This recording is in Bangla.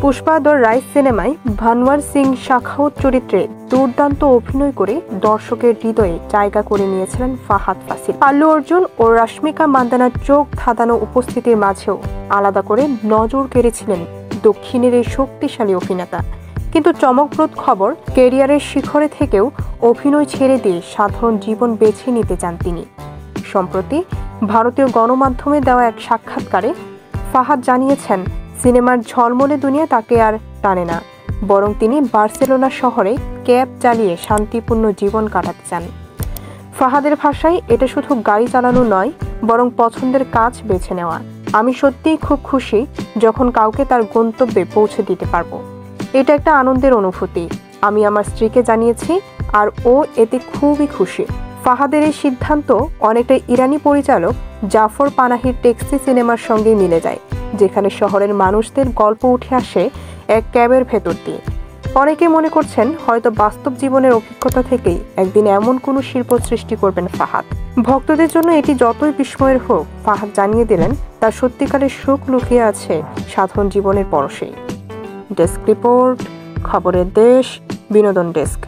পুষ্পা দ্য রাইস সিনেমায় ভানওয়ার সিং শাখাউত চরিত্রে দুর্দান্ত অভিনয় করে দর্শকের হৃদয়ে জায়গা করে নিয়েছিলেন ফাহাদ ফাসিল। আল্লু অর্জুন ও রশ্মিকা মান্দানার চোখ ধাঁধানো উপস্থিতির মাঝেও আলাদা করে নজর কেড়েছিলেন দক্ষিণের এই শক্তিশালী অভিনেতা। কিন্তু চমকপ্রদ খবর, ক্যারিয়ারের শিখরে থেকেও অভিনয় ছেড়ে দিয়ে সাধারণ জীবন বেছে নিতে চান তিনি। সম্প্রতি ভারতীয় গণমাধ্যমে দেওয়া এক সাক্ষাৎকারে ফাহাদ জানিয়েছেন, সিনেমার ঝলমলে দুনিয়া তাকে আর টানে না, বরং তিনি বার্সেলোনা শহরে ক্যাব চালিয়ে শান্তিপূর্ণ জীবন কাটাতে চান। ফাহাদের ভাষায়, এটা শুধু গাড়ি চালানো নয়, বরং পছন্দের কাজ বেছে নেওয়া। আমি সত্যিই খুব খুশি যখন কাউকে তার গন্তব্যে পৌঁছে দিতে পারবো। এটা একটা আনন্দের অনুভূতি। আমি আমার স্ত্রীকে জানিয়েছি আর ও এতে খুবই খুশি। ফাহাদের এই সিদ্ধান্ত অনেকটা ইরানি পরিচালক জাফর পানাহির ট্যাক্সি সিনেমার সঙ্গে মিলে যায়, যেখানে শহরের মানুষদের গল্প উঠে আসে এক ক্যাবের ভেতর দিয়ে। অনেকে মনে করছেন হয়তো বাস্তব জীবনের অভিজ্ঞতা থেকেই একদিন এমন কোনো শিল্প সৃষ্টি করবেন ফাহাদ। ভক্তদের জন্য এটি যতই বিস্ময়ের হোক, ফাহাদ জানিয়ে দিলেন তার সত্যিকারের সুখ লুকিয়ে আছে সাধারণ জীবনের পরশেই। ডেস্ক রিপোর্ট, খবরের দেশ, বিনোদন ডেস্ক।